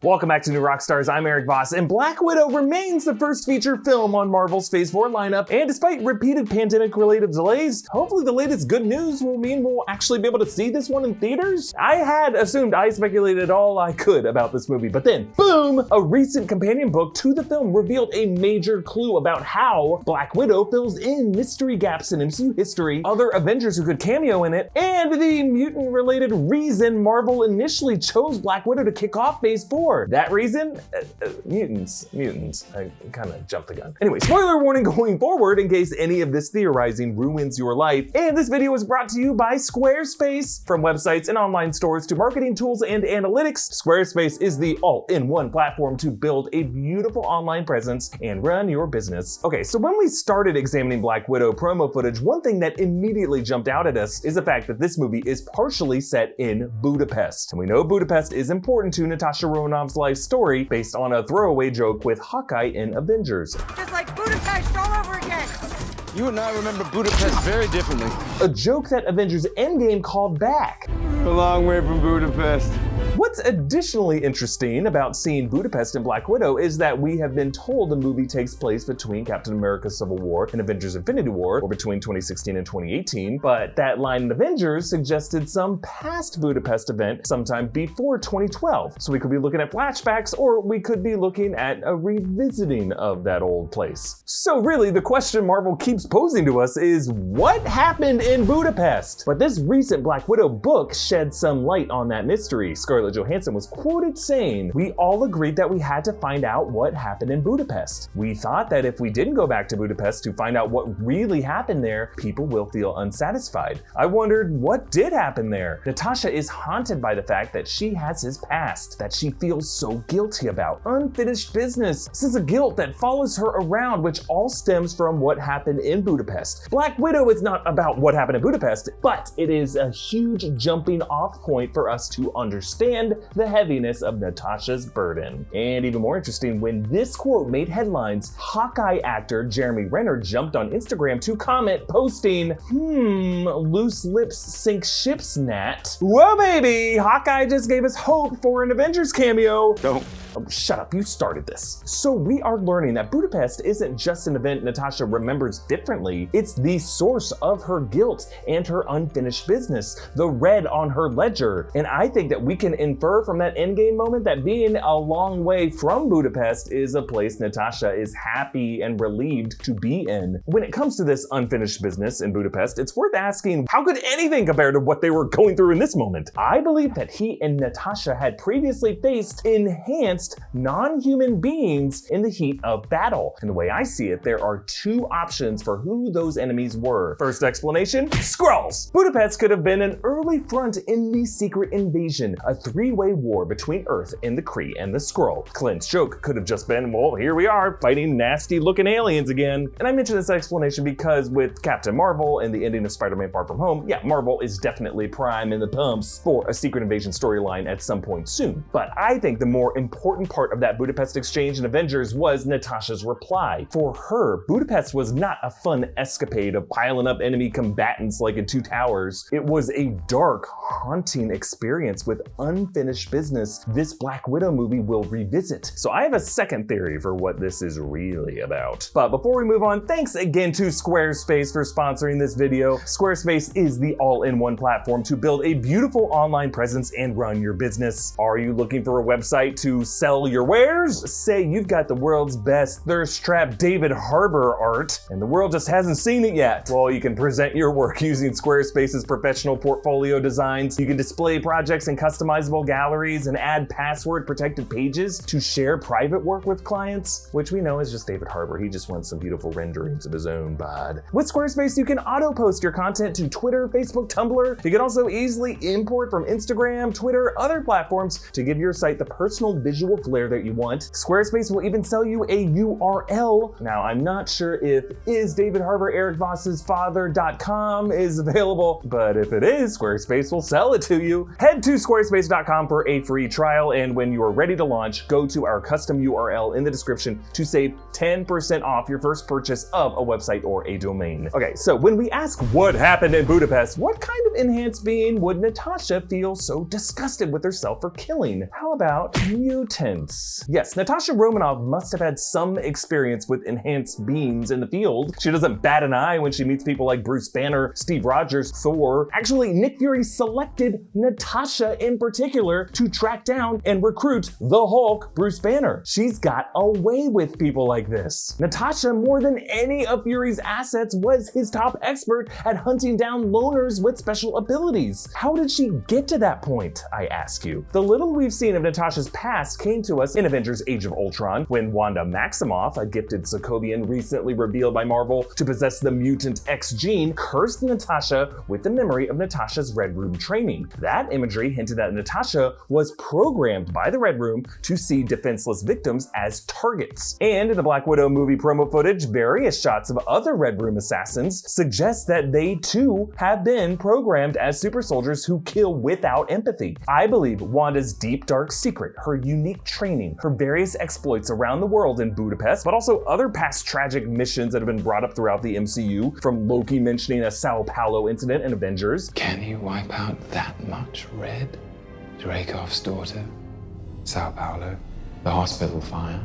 Welcome back to New Rockstars. I'm Erik Voss, and Black Widow remains the first feature film on Marvel's Phase 4 lineup, and despite repeated pandemic-related delays, hopefully the latest good news will mean we'll actually be able to see this one in theaters. I speculated all I could about this movie, but then, boom! A recent companion book to the film revealed a major clue about how Black Widow fills in mystery gaps in MCU history, other Avengers who could cameo in it, and the mutant-related reason Marvel initially chose Black Widow to kick off Phase 4. That reason? Mutants. I kind of jumped the gun. Anyway, spoiler warning going forward in case any of this theorizing ruins your life. And this video is brought to you by Squarespace. From websites and online stores to marketing tools and analytics, Squarespace is the all-in-one platform to build a beautiful online presence and run your business. Okay, so when we started examining Black Widow promo footage, one thing that immediately jumped out at us is the fact that this movie is partially set in Budapest. And we know Budapest is important to Natasha Romanov's life story based on a throwaway joke with Hawkeye in Avengers. Just like Budapest all over again. You and I remember Budapest very differently. A joke that Avengers Endgame called back. A long way from Budapest. What's additionally interesting about seeing Budapest in Black Widow is that we have been told the movie takes place between Captain America Civil War and Avengers Infinity War, or between 2016 and 2018, but that line in Avengers suggested some past Budapest event sometime before 2012. So we could be looking at flashbacks, or we could be looking at a revisiting of that old place. So really, the question Marvel keeps posing to us is, what happened in Budapest? But this recent Black Widow book shed some light on that mystery. Scarlett Johansson was quoted saying, "We all agreed that we had to find out what happened in Budapest. We thought that if we didn't go back to Budapest to find out what really happened there, people will feel unsatisfied." I wondered, what did happen there? Natasha is haunted by the fact that she has his past, that she feels so guilty about. Unfinished business. This is a guilt that follows her around, which all stems from what happened in Budapest. Black Widow is not about what happened in Budapest, but it is a huge jumping off point for us to understand the heaviness of Natasha's burden. And even more interesting, when this quote made headlines, Hawkeye actor Jeremy Renner jumped on Instagram to comment, posting, loose lips sink ships, Nat. Whoa baby, Hawkeye just gave us hope for an Avengers cameo. Don't. Oh, shut up, you started this. So we are learning that Budapest isn't just an event Natasha remembers differently, it's the source of her guilt and her unfinished business, the red on her ledger. And I think that we can infer from that endgame moment that being a long way from Budapest is a place Natasha is happy and relieved to be in. When it comes to this unfinished business in Budapest, it's worth asking, how could anything compare to what they were going through in this moment? I believe that he and Natasha had previously faced enhanced non-human beings in the heat of battle. And the way I see it, there are two options for who those enemies were. First explanation, Skrulls. Budapest could have been an early front in the Secret Invasion, a three-way war between Earth and the Kree and the Skrull. Clint's joke could have just been, well, here we are fighting nasty-looking aliens again. And I mention this explanation because with Captain Marvel and the ending of Spider-Man Far From Home, yeah, Marvel is definitely prime in the pumps for a Secret Invasion storyline at some point soon. But I think the more important part of that Budapest exchange in Avengers was Natasha's reply. For her, Budapest was not a fun escapade of piling up enemy combatants like in Two Towers. It was a dark, haunting experience with unfinished business this Black Widow movie will revisit. So I have a second theory for what this is really about. But before we move on, thanks again to Squarespace for sponsoring this video. Squarespace is the all-in-one platform to build a beautiful online presence and run your business. Are you looking for a website to sell your wares? Say you've got the world's best thirst trap David Harbour art and the world just hasn't seen it yet. Well, you can present your work using Squarespace's professional portfolio designs. You can display projects in customizable galleries and add password protected pages to share private work with clients, which we know is just David Harbour. He just wants some beautiful renderings of his own bod. With Squarespace, you can auto post your content to Twitter, Facebook, Tumblr. You can also easily import from Instagram, Twitter, other platforms to give your site the personal visual flair that you want. Squarespace will even sell you a URL. Now, I'm not sure if isdavidharbourerikvossesfather.com is available, but if it is, Squarespace will sell it to you. Head to squarespace.com for a free trial, and when you are ready to launch, go to our custom URL in the description to save 10% off your first purchase of a website or a domain. Okay, so when we ask what happened in Budapest, what kind of enhanced being would Natasha feel so disgusted with herself for killing? How about mutant? intense. Yes, Natasha Romanov must have had some experience with enhanced beams in the field. She doesn't bat an eye when she meets people like Bruce Banner, Steve Rogers, Thor. Actually, Nick Fury selected Natasha in particular to track down and recruit the Hulk, Bruce Banner. She's got away with people like this. Natasha, more than any of Fury's assets, was his top expert at hunting down loners with special abilities. How did she get to that point, I ask you? The little we've seen of Natasha's past came to us in Avengers Age of Ultron, when Wanda Maximoff, a gifted Sokovian recently revealed by Marvel to possess the mutant X gene, cursed Natasha with the memory of Natasha's Red Room training. That imagery hinted that Natasha was programmed by the Red Room to see defenseless victims as targets. And in the Black Widow movie promo footage, various shots of other Red Room assassins suggest that they too have been programmed as super soldiers who kill without empathy. I believe Wanda's deep dark secret, her unique training, her various exploits around the world in Budapest, but also other past tragic missions that have been brought up throughout the MCU, from Loki mentioning a Sao Paulo incident in Avengers. Can you wipe out that much red? Dreykov's daughter, Sao Paulo, the hospital fire.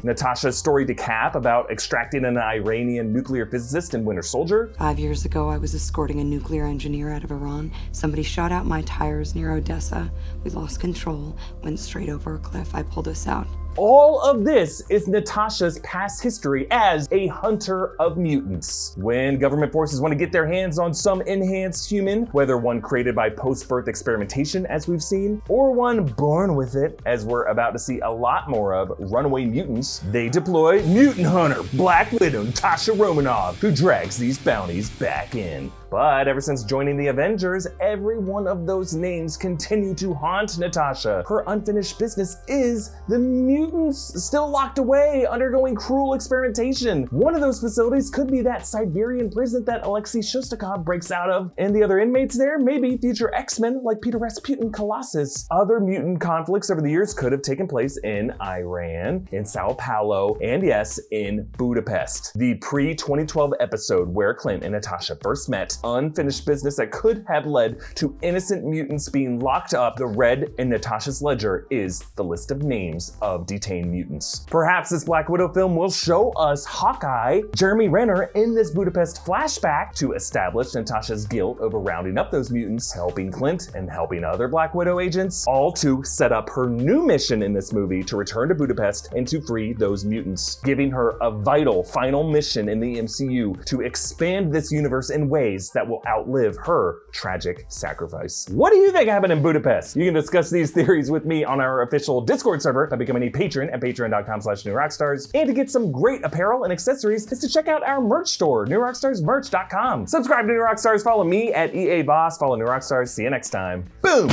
Natasha's story to Cap about extracting an Iranian nuclear physicist in Winter Soldier. 5 years ago, I was escorting a nuclear engineer out of Iran. Somebody shot out my tires near Odessa. We lost control, went straight over a cliff. I pulled us out. All of this is Natasha's past history as a hunter of mutants. When government forces want to get their hands on some enhanced human, whether one created by post-birth experimentation, as we've seen, or one born with it, as we're about to see a lot more of, runaway mutants, they deploy Mutant Hunter Black Widow Natasha Romanov, who drags these bounties back in. But ever since joining the Avengers, every one of those names continue to haunt Natasha. Her unfinished business is the mutants still locked away, undergoing cruel experimentation. One of those facilities could be that Siberian prison that Alexei Shostakov breaks out of, and the other inmates there may be future X-Men like Peter Rasputin Colossus. Other mutant conflicts over the years could have taken place in Iran, in Sao Paulo, and yes, in Budapest. The pre-2012 episode where Clint and Natasha first met, unfinished business that could have led to innocent mutants being locked up. The red in Natasha's ledger is the list of names of detained mutants. Perhaps this Black Widow film will show us Hawkeye Jeremy Renner in this Budapest flashback to establish Natasha's guilt over rounding up those mutants, helping Clint and helping other Black Widow agents, all to set up her new mission in this movie to return to Budapest and to free those mutants, giving her a vital final mission in the MCU to expand this universe in ways that will outlive her tragic sacrifice. What do you think happened in Budapest? You can discuss these theories with me on our official Discord server by becoming a patron at patreon.com/newrockstars. And to get some great apparel and accessories is to check out our merch store, newrockstarsmerch.com. Subscribe to New Rockstars, follow me at EA Voss, follow New Rockstars. See you next time. Boom!